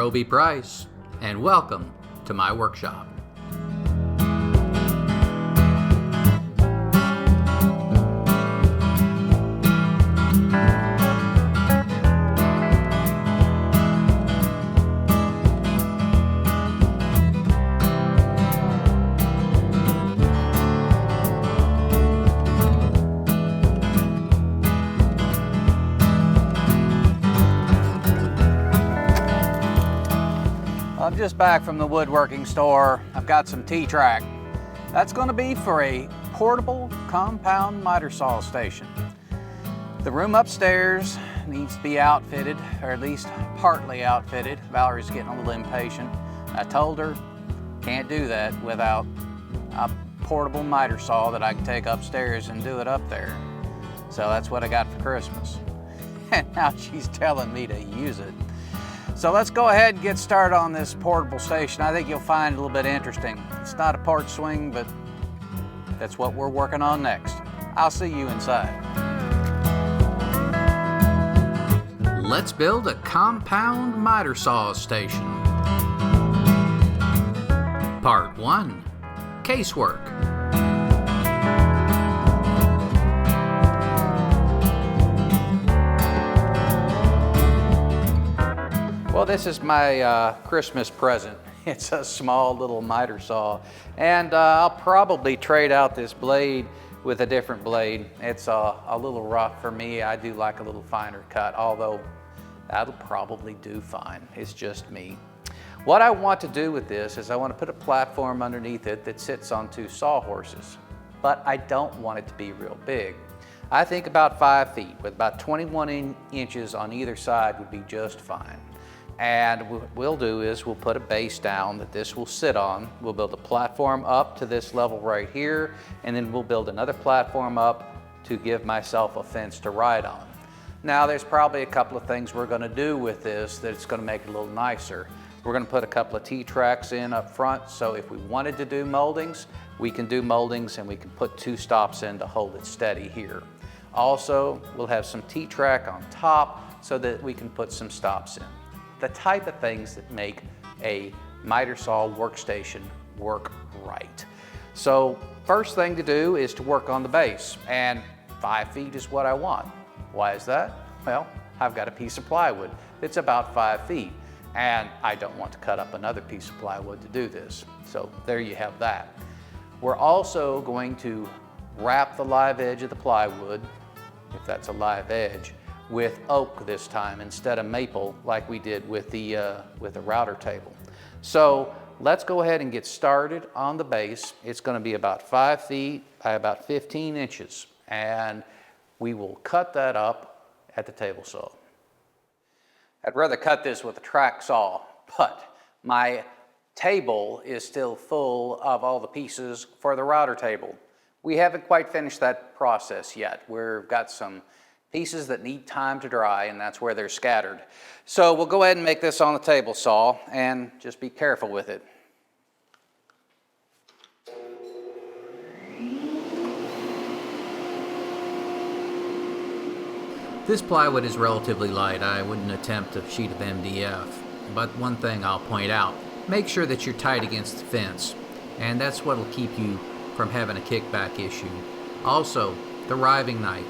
Roby Price, and welcome to my workshop. I'm just back from the woodworking store. I've got some T-track. That's going to be for a portable compound miter saw station. The room upstairs needs to be outfitted, or at least partly outfitted. Valerie's getting a little impatient. I told her, can't do that without a portable miter saw that I can take upstairs and do it up there. So that's what I got for Christmas. And now she's telling me to use it. So let's go ahead and get started on this portable station. I think you'll find it a little bit interesting. It's not a porch swing, but that's what we're working on next. I'll see you inside. Let's build a compound miter saw station. Part 1. Casework. Well, this is my Christmas present. It's a small little miter saw, and I'll probably trade out this blade with a different blade. It's a little rough for me. I do like a little finer cut, although that'll probably do fine. It's just me. What I want to do with this is I want to put a platform underneath it that sits on 2 sawhorses, but I don't want it to be real big. I think about 5 feet with about 21 inches on either side would be just fine. And what we'll do is we'll put a base down that this will sit on. We'll build a platform up to this level right here, and then we'll build another platform up to give myself a fence to ride on. Now there's probably a couple of things we're going to do with this that's going to make it a little nicer. We're going to put a couple of T-tracks in up front, so if we wanted to do moldings, we can do moldings, and we can put 2 stops in to hold it steady here. Also, we'll have some T-track on top so that we can put some stops in. The type of things that make a miter saw workstation work right. So first thing to do is to work on the base, and 5 feet is what I want. Why is that? Well, I've got a piece of plywood. It's about 5 feet, and I don't want to cut up another piece of plywood to do this. So there you have that. We're also going to wrap the live edge of the plywood, if that's a live edge, with oak this time instead of maple like we did with the router table. So let's go ahead and get started on the base. It's going to be about 5 feet by about 15 inches, and we will cut that up at the table saw. I'd rather cut this with a track saw, but my table is still full of all the pieces for the router table. We haven't quite finished that process yet. We've got some pieces that need time to dry, and that's where they're scattered. So we'll go ahead and make this on the table saw, and just be careful with it. This plywood is relatively light. I wouldn't attempt a sheet of MDF. But one thing I'll point out, make sure that you're tight against the fence, and that's what will keep you from having a kickback issue. Also, the riving knife.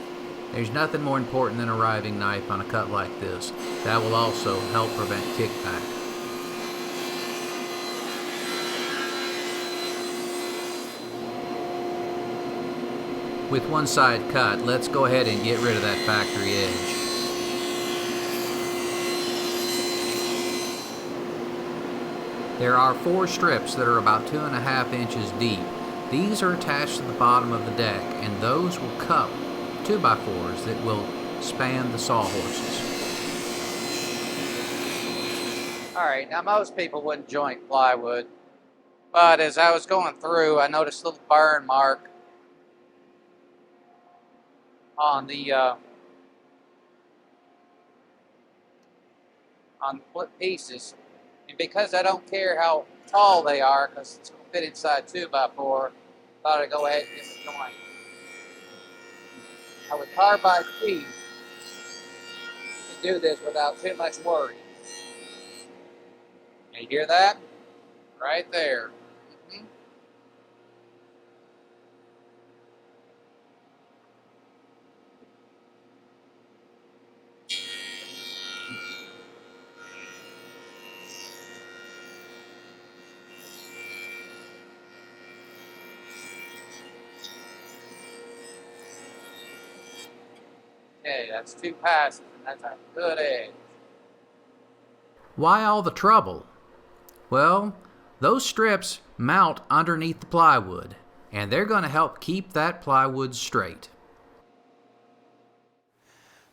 There's nothing more important than a riving knife on a cut like this. That will also help prevent kickback. With one side cut, let's go ahead and get rid of that factory edge. There are 4 strips that are about 2.5 inches deep. These are attached to the bottom of the deck, and those will cup 2x4s that will span the sawhorses. All right, now most people wouldn't joint plywood, but as I was going through, I noticed a little burn mark on the pieces. And because I don't care how tall they are, because it's going to fit inside 2x4, thought I'd go ahead and give it a joint. Now with carbide teeth, you can do this without too much worry. You hear that? Right there. Mhm. Okay, that's 2 passes, and that's a good edge. Why all the trouble? Well, those strips mount underneath the plywood, and they're going to help keep that plywood straight.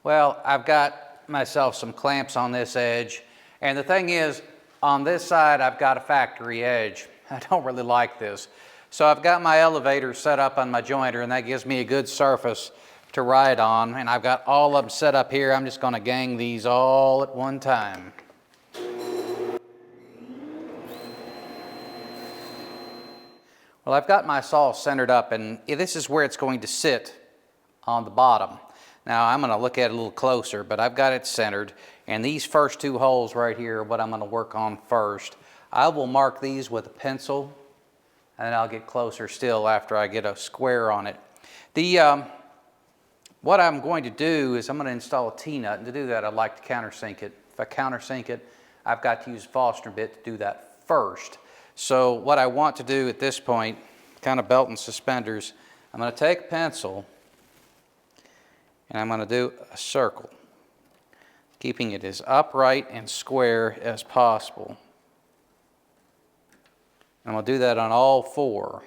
Well, I've got myself some clamps on this edge, and the thing is, on this side I've got a factory edge. I don't really like this. So I've got my elevator set up on my jointer, and that gives me a good surface to ride on, and I've got all of them set up here. I'm just going to gang these all at one time. Well, I've got my saw centered up, and this is where it's going to sit on the bottom. Now I'm going to look at it a little closer, but I've got it centered, and these first 2 holes right here are what I'm going to work on first. I will mark these with a pencil, and then I'll get closer still after I get a square on it. What I'm going to do is I'm going to install a T-nut, and to do that I'd like to countersink it. If I countersink it, I've got to use a Foster bit to do that first. So what I want to do at this point, kind of belt and suspenders, I'm going to take a pencil and I'm going to do a circle, keeping it as upright and square as possible. And I'm going to do that on all 4.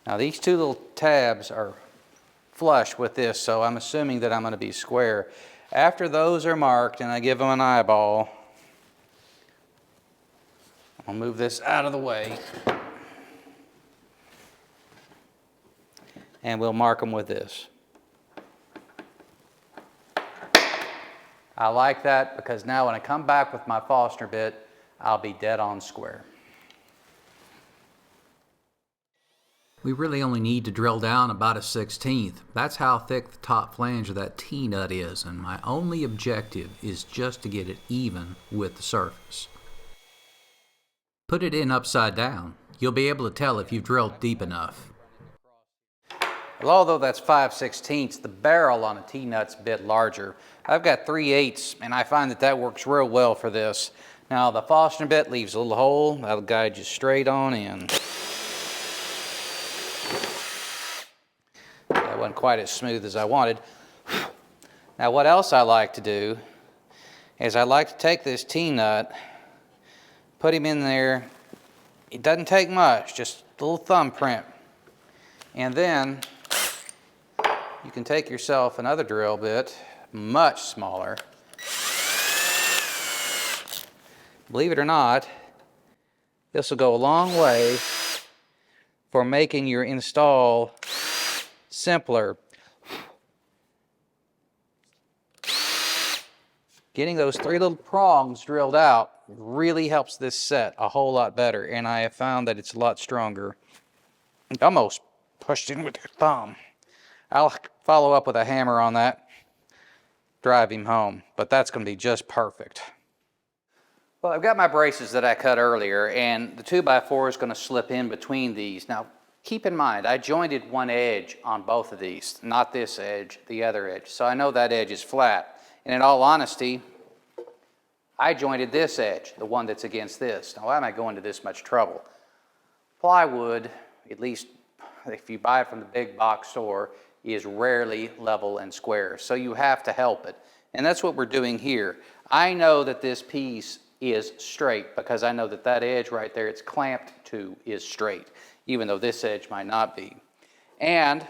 Now these 2 little tabs are flush with this, so I'm assuming that I'm going to be square. After those are marked and I give them an eyeball, I'll move this out of the way, and we'll mark them with this. I like that because now when I come back with my Foster bit, I'll be dead on square. We really only need to drill down about a 1/16. That's how thick the top flange of that T-nut is, and my only objective is just to get it even with the surface. Put it in upside down. You'll be able to tell if you've drilled deep enough. Well, although that's 5/16, the barrel on a T-nut's a bit larger. I've got 3/8, and I find that that works real well for this. Now the Foster bit leaves a little hole. That'll guide you straight on in. That wasn't quite as smooth as I wanted. Now what else I like to do is I like to take this T-nut, put him in there. It doesn't take much, just a little thumbprint. And then you can take yourself another drill bit, much smaller. Believe it or not, this will go a long way for making your install simpler. Getting those 3 little prongs drilled out really helps this set a whole lot better, and I have found that it's a lot stronger. Almost pushed in with your thumb. I'll follow up with a hammer on that, drive him home, but that's going to be just perfect. Well, I've got my braces that I cut earlier, and the 2x4 is going to slip in between these. Now, keep in mind, I jointed one edge on both of these, not this edge, the other edge, so I know that edge is flat. And in all honesty, I jointed this edge, the one that's against this. Now, why am I going to this much trouble? Plywood, at least if you buy it from the big box store, is rarely level and square, so you have to help it. And that's what we're doing here. I know that this piece is straight because I know that that edge right there it's clamped to is straight, even though this edge might not be. And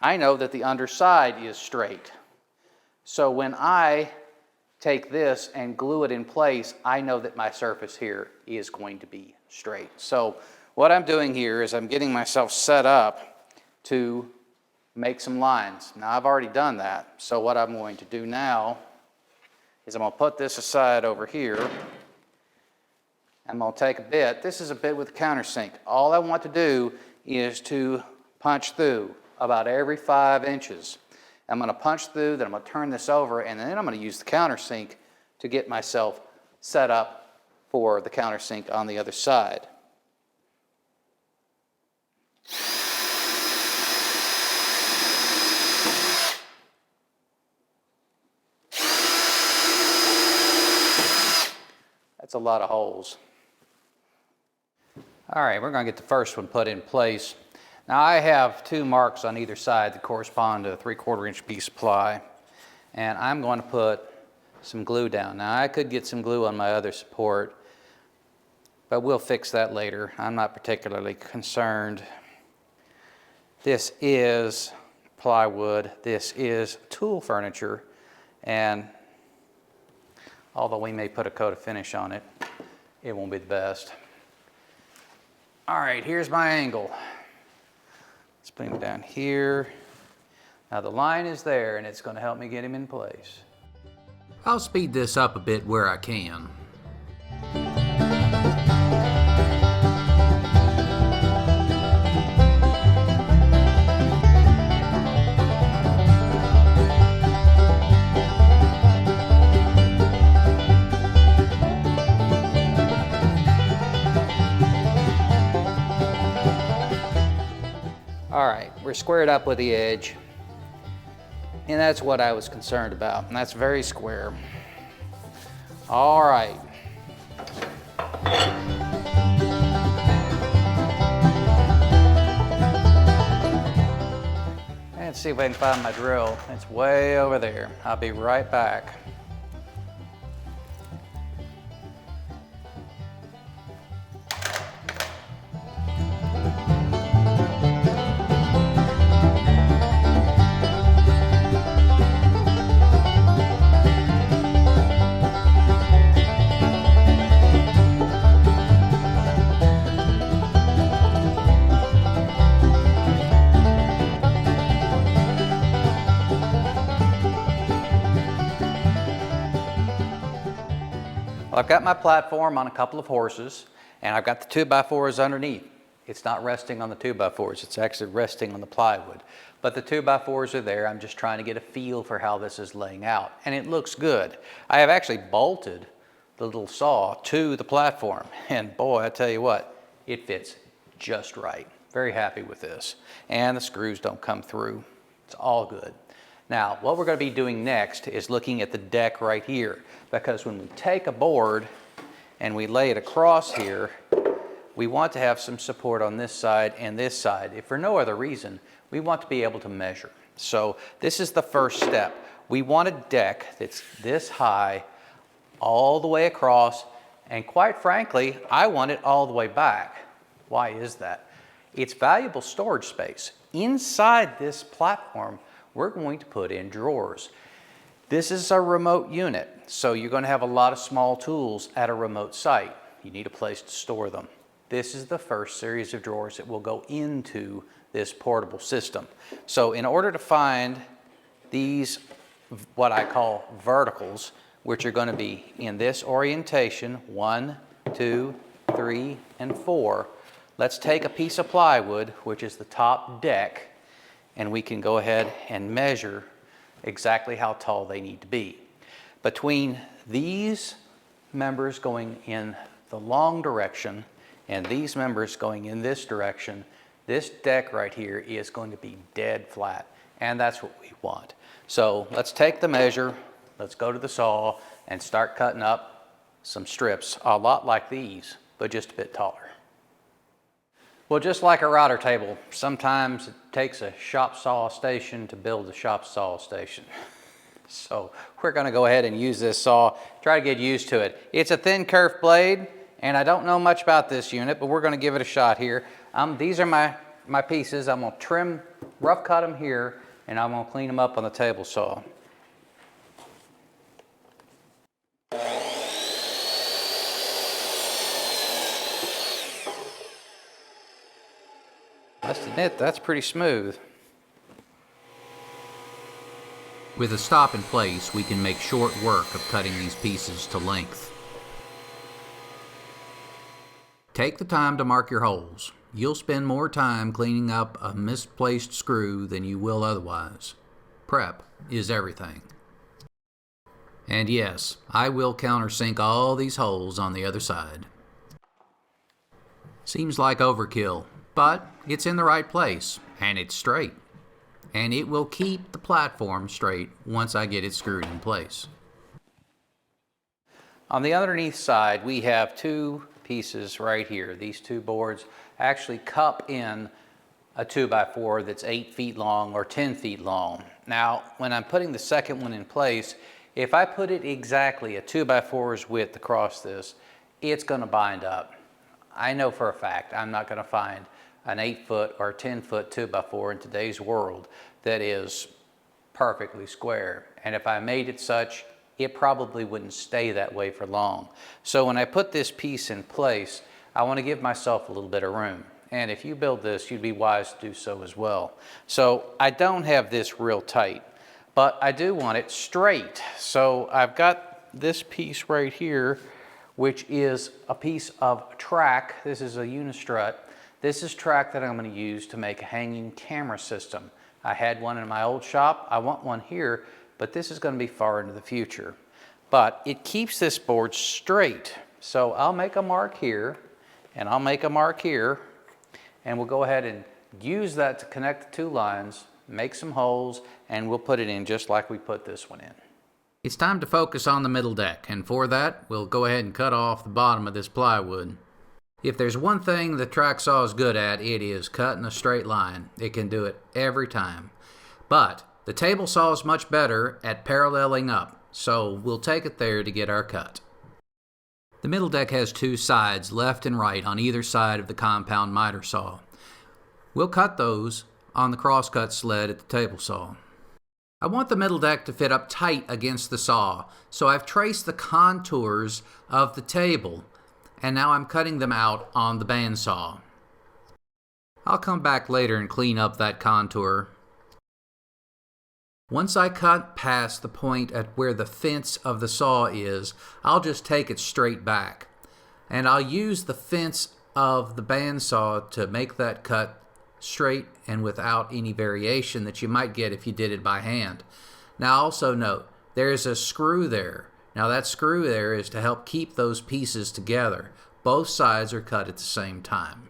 I know that the underside is straight. So when I take this and glue it in place, I know that my surface here is going to be straight. So what I'm doing here is I'm getting myself set up to make some lines. Now I've already done that, so what I'm going to do now is I'm going to put this aside over here. I'm going to take a bit. This is a bit with a countersink. All I want to do is to punch through about every 5 inches. I'm going to punch through, then I'm going to turn this over, and then I'm going to use the countersink to get myself set up for the countersink on the other side. That's a lot of holes. All right, we're going to get the first one put in place. Now I have 2 marks on either side that correspond to a 3/4 inch piece of ply, and I'm going to put some glue down. Now I could get some glue on my other support, but we'll fix that later. I'm not particularly concerned. This is plywood, this is tool furniture, and although we may put a coat of finish on it, it won't be the best. All right, here's my angle. Let's put him down here. Now the line is there, and it's going to help me get him in place. I'll speed this up a bit where I can. All right, we're squared up with the edge, and that's what I was concerned about, and that's very square. All right. Let's see if I can find my drill. It's way over there. I'll be right back. Well, I've got my platform on a couple of horses, and I've got the 2x4s underneath. It's not resting on the 2x4s, it's actually resting on the plywood. But the 2x4s are there. I'm just trying to get a feel for how this is laying out, and it looks good. I have actually bolted the little saw to the platform, and boy, I tell you what, it fits just right. Very happy with this. And the screws don't come through. It's all good. Now, what we're going to be doing next is looking at the deck right here, because when we take a board and we lay it across here, we want to have some support on this side and this side. If for no other reason, we want to be able to measure. So this is the first step. We want a deck that's this high all the way across, and quite frankly, I want it all the way back. Why is that? It's valuable storage space. Inside this platform, we're going to put in drawers. This is a remote unit, so you're going to have a lot of small tools at a remote site. You need a place to store them. This is the first series of drawers that will go into this portable system. So in order to find these, what I call verticals, which are going to be in this orientation, 1, 2, 3, and 4, let's take a piece of plywood, which is the top deck, and we can go ahead and measure exactly how tall they need to be. Between these members going in the long direction and these members going in this direction, this deck right here is going to be dead flat, and that's what we want. So let's take the measure, let's go to the saw and start cutting up some strips, a lot like these, but just a bit taller. Well, just like a router table, sometimes it takes a shop saw station to build a shop saw station. So we're going to go ahead and use this saw, try to get used to it. It's a thin kerf blade, and I don't know much about this unit, but we're going to give it a shot here. These are my pieces. I'm going to trim, rough cut them here, and I'm going to clean them up on the table saw. Must admit, that's pretty smooth. With a stop in place, we can make short work of cutting these pieces to length. Take the time to mark your holes. You'll spend more time cleaning up a misplaced screw than you will otherwise. Prep is everything. And yes, I will countersink all these holes on the other side. Seems like overkill, but it's in the right place, and it's straight. And it will keep the platform straight once I get it screwed in place. On the underneath side, we have two pieces right here. These two boards actually cup in a 2x4 that's 8 feet long or 10 feet long. Now, when I'm putting the second one in place, if I put it exactly a 2x4's width across this, it's going to bind up. I know for a fact I'm not going to find an 8-foot or 10-foot 2x4 in today's world that is perfectly square. And if I made it such, it probably wouldn't stay that way for long. So when I put this piece in place, I want to give myself a little bit of room. And if you build this, you'd be wise to do so as well. So I don't have this real tight, but I do want it straight. So I've got this piece right here, which is a piece of track. This is a unistrut. This is track that I'm going to use to make a hanging camera system. I had one in my old shop. I want one here, but this is going to be far into the future. But it keeps this board straight. So I'll make a mark here, and I'll make a mark here, and we'll go ahead and use that to connect the two lines, make some holes, and we'll put it in just like we put this one in. It's time to focus on the middle deck, and for that, we'll go ahead and cut off the bottom of this plywood. If there's one thing the track saw is good at, it is cutting a straight line. It can do it every time. But the table saw is much better at paralleling up, so we'll take it there to get our cut. The middle deck has two sides, left and right, on either side of the compound miter saw. We'll cut those on the crosscut sled at the table saw. I want the middle deck to fit up tight against the saw, so I've traced the contours of the table, and now I'm cutting them out on the bandsaw. I'll come back later and clean up that contour. Once I cut past the point at where the fence of the saw is, I'll just take it straight back. And I'll use the fence of the bandsaw to make that cut straight and without any variation that you might get if you did it by hand. Now also note, there's a screw there. Now that screw there is to help keep those pieces together. Both sides are cut at the same time.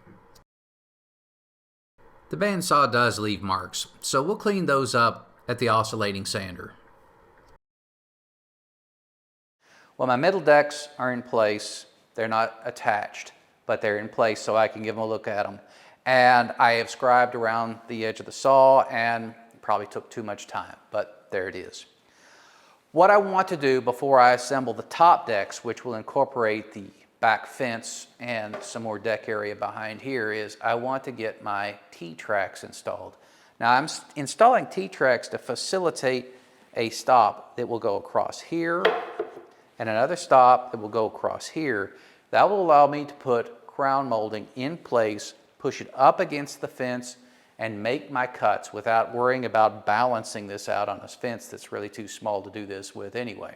The bandsaw does leave marks, so we'll clean those up at the oscillating sander. Well, my middle decks are in place. They're not attached, but they're in place so I can give them a look at them. And I have scribed around the edge of the saw, and it probably took too much time, but there it is. What I want to do before I assemble the top decks, which will incorporate the back fence and some more deck area behind here, is I want to get my T-tracks installed. Now I'm installing T-tracks to facilitate a stop that will go across here and another stop that will go across here. That will allow me to put crown molding in place, push it up against the fence, and make my cuts without worrying about balancing this out on a fence that's really too small to do this with anyway.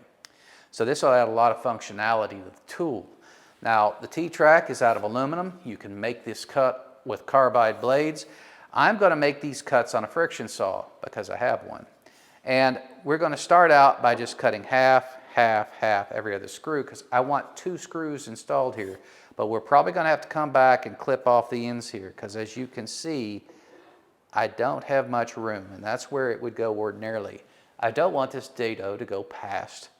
So this will add a lot of functionality to the tool. Now the T-track is out of aluminum. You can make this cut with carbide blades. I'm going to make these cuts on a friction saw because I have one. And we're going to start out by just cutting half, half, half every other screw because I want 2 screws installed here. But we're probably going to have to come back and clip off the ends here because as you can see, I don't have much room, and that's where it would go ordinarily. I don't want this dado to go past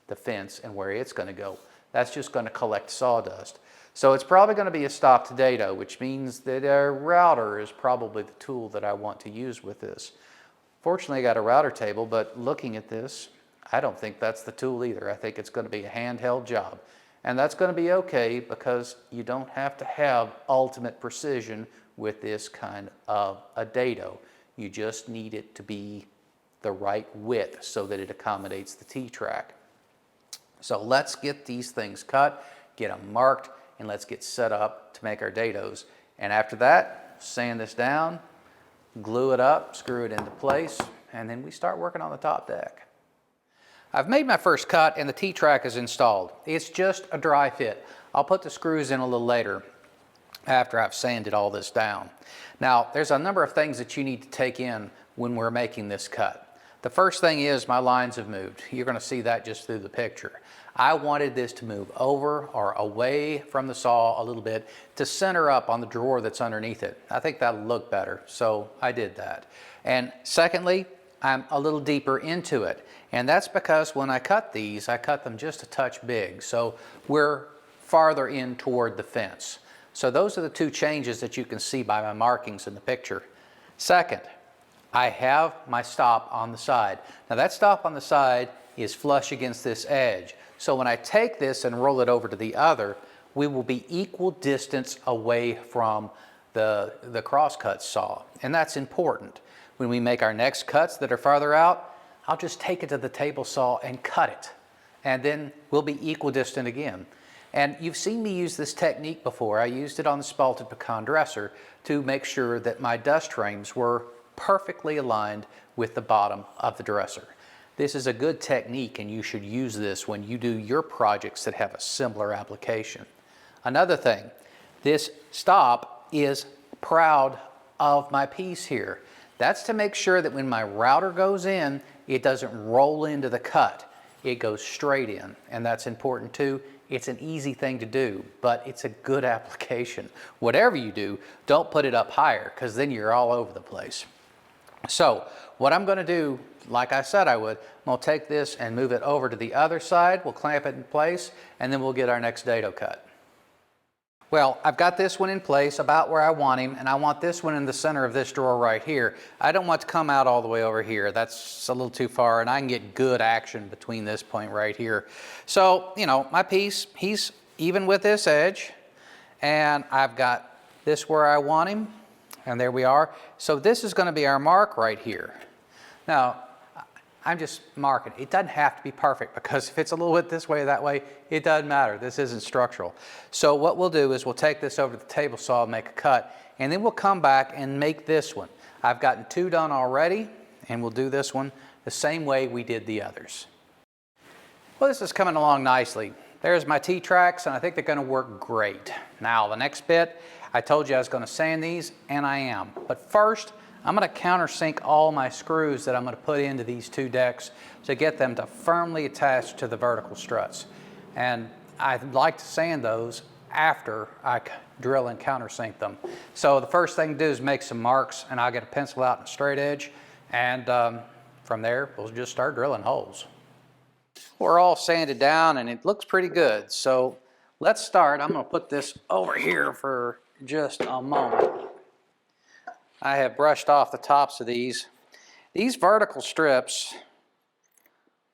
the fence and where it's going to go. That's just going to collect sawdust. So it's probably going to be a stop to dado, which means that a router is probably the tool that I want to use with this. Fortunately, I got a router table, but looking at this, I don't think that's the tool either. I think it's going to be a handheld job. And that's going to be okay because you don't have to have ultimate precision with this kind of a dado. You just need it to be the right width so that it accommodates the T-track. So let's get these things cut, get them marked, and let's get set up to make our dados. And after that, sand this down, glue it up, screw it into place, and then we start working on the top deck. I've made my first cut and the T-track is installed. It's just a dry fit. I'll put the screws in a little later after I've sanded all this down. Now, there's a number of things that you need to take in when we're making this cut. The first thing is my lines have moved. You're going to see that just through the picture. I wanted this to move over or away from the saw a little bit to center up on the drawer that's underneath it. I think that'll look better, so I did that. And secondly, I'm a little deeper into it. And that's because when I cut these, I cut them just a touch big. So we're farther in toward the fence. So those are the two changes that you can see by my markings in the picture. Second, I have my stop on the side. Now that stop on the side is flush against this edge. So when I take this and roll it over to the other, we will be equal distance away from the crosscut saw. And that's important. When we make our next cuts that are farther out, I'll just take it to the table saw and cut it. And then we'll be equidistant again. And you've seen me use this technique before. I used it on the spalted pecan dresser to make sure that my dust frames were perfectly aligned with the bottom of the dresser. This is a good technique, and you should use this when you do your projects that have a similar application. Another thing, this stop is proud of my piece here. That's to make sure that when my router goes in, it doesn't roll into the cut. It goes straight in, and that's important too. It's an easy thing to do, but it's a good application. Whatever you do, don't put it up higher, because then you're all over the place. So what I'm going to do, like I said I would, I'm going to take this and move it over to the other side. We'll clamp it in place, and then we'll get our next dado cut. Well, I've got this one in place about where I want him, and I want this one in the center of this drawer right here. I don't want to come out all the way over here. That's a little too far, and I can get good action between this point right here. So, you know, my piece, he's even with this edge, and I've got this where I want him, and there we are. So this is going to be our mark right here. Now, I'm just marking. It doesn't have to be perfect, because if it's a little bit this way or that way, it doesn't matter. This isn't structural. So what we'll do is we'll take this over to the table saw and make a cut, and then we'll come back and make this one. I've gotten two done already, and we'll do this one the same way we did the others. Well, this is coming along nicely. There's my T-tracks, and I think they're going to work great. Now, the next bit, I told you I was going to sand these, and I am. But first, I'm going to countersink all my screws that I'm going to put into these two decks to get them to firmly attach to the vertical struts. And I'd like to sand those after I drill and countersink them. So the first thing to do is make some marks, and I'll get a pencil out and a straight edge, and from there we'll just start drilling holes. We're all sanded down and it looks pretty good. So let's start. I'm going to put this over here for just a moment. I have brushed off the tops of these. These vertical strips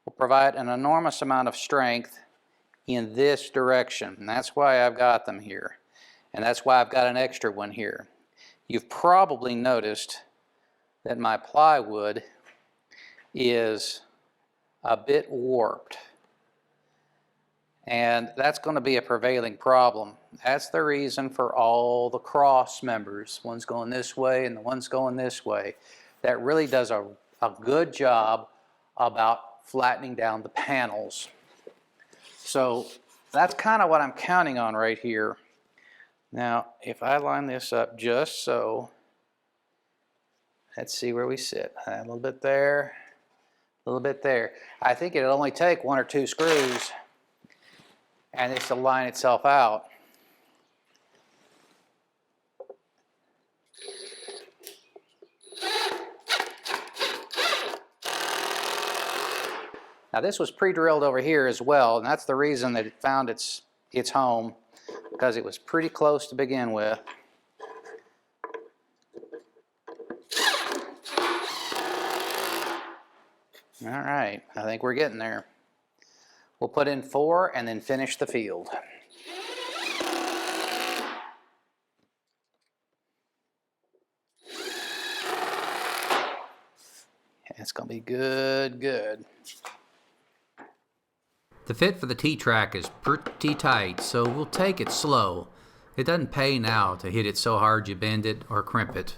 will provide an enormous amount of strength in this direction, and that's why I've got them here, and that's why I've got an extra one here. You've probably noticed that my plywood is a bit warped, and that's going to be a prevailing problem. That's the reason for all the cross members. One's going this way and the one's going this way. That really does a good job about flattening down the panels. So that's kind of what I'm counting on right here. Now, if I line this up just so, let's see where we sit. A little bit there, a little bit there. I think it'll only take one or two screws and this will line itself out. Now this was pre-drilled over here as well, and that's the reason that it found its home, because it was pretty close to begin with. All right, I think we're getting there. We'll put in 4 and then finish the field. It's going to be good, good. The fit for the T-track is pretty tight, so we'll take it slow. It doesn't pay now to hit it so hard you bend it or crimp it.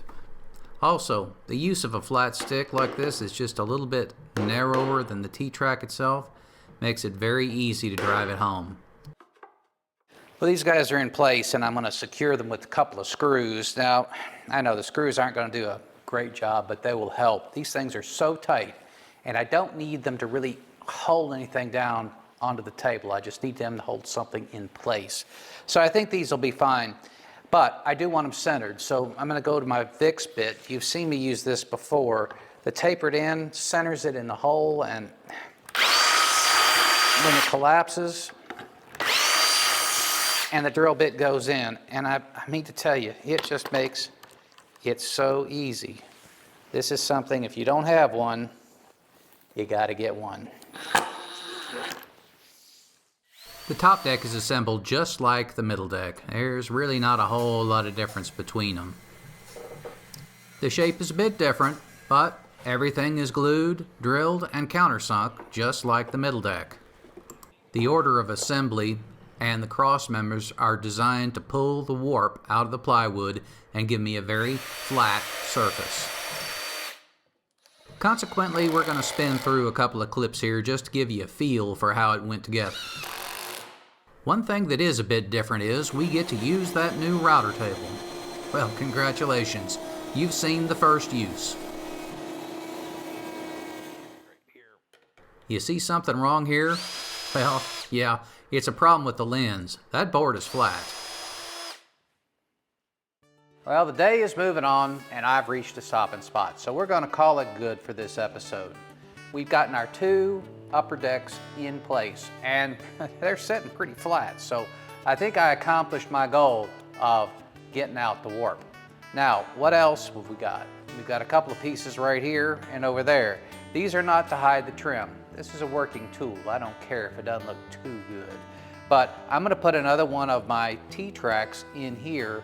Also, the use of a flat stick like this is just a little bit narrower than the T-track itself. Makes it very easy to drive it home. Well, these guys are in place, and I'm going to secure them with a couple of screws. Now, I know the screws aren't going to do a great job, but they will help. These things are so tight, and I don't need them to really hold anything down onto the table. I just need them to hold something in place. So I think these will be fine, but I do want them centered. So I'm going to go to my Vicks bit. You've seen me use this before. The tapered end centers it in the hole, and when it collapses and the drill bit goes in, and I need to tell you, it just makes it so easy. This is something, if you don't have one, you got to get one. The top deck is assembled just like the middle deck. There's really not a whole lot of difference between them. The shape is a bit different, but everything is glued, drilled, and countersunk just like the middle deck. The order of assembly and the cross members are designed to pull the warp out of the plywood and give me a very flat surface. Consequently, we're going to spin through a couple of clips here just to give you a feel for how it went together. One thing that is a bit different is we get to use that new router table. Well, congratulations. You've seen the first use. You see something wrong here? Well, yeah, it's a problem with the lens. That board is flat. Well, the day is moving on, and I've reached a stopping spot, so we're going to call it good for this episode. We've gotten our 2 upper decks in place, and they're sitting pretty flat, so I think I accomplished my goal of getting out the warp. Now, what else have we got? We've got a couple of pieces right here and over there. These are not to hide the trim. This is a working tool. I don't care if it doesn't look too good. But I'm going to put another one of my T-tracks in here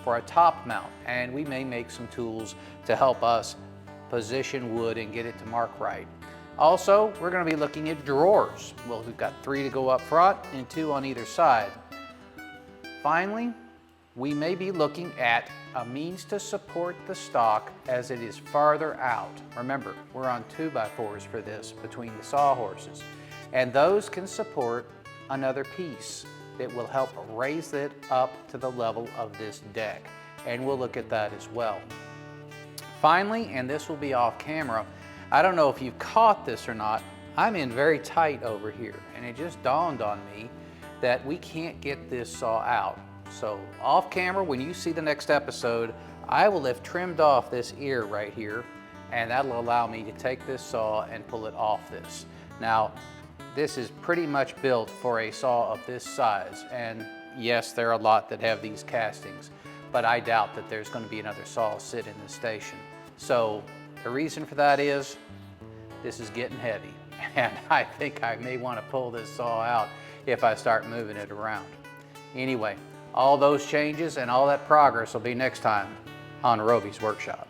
for a top mount, and we may make some tools to help us position wood and get it to mark right. Also, we're going to be looking at drawers. Well, we've got 3 to go up front and 2 on either side. Finally, we may be looking at a means to support the stock as it is farther out. Remember, we're on 2x4s for this between the sawhorses, and those can support another piece that will help raise it up to the level of this deck, and we'll look at that as well. Finally, and this will be off camera, I don't know if you've caught this or not, I'm in very tight over here, and it just dawned on me that we can't get this saw out. So off camera, when you see the next episode, I will have trimmed off this ear right here, and that'll allow me to take this saw and pull it off this. Now, this is pretty much built for a saw of this size, and yes, there are a lot that have these castings, but I doubt that there's going to be another saw sit in this station. So the reason for that is this is getting heavy, and I think I may want to pull this saw out if I start moving it around. Anyway, all those changes and all that progress will be next time on Roby's Workshop.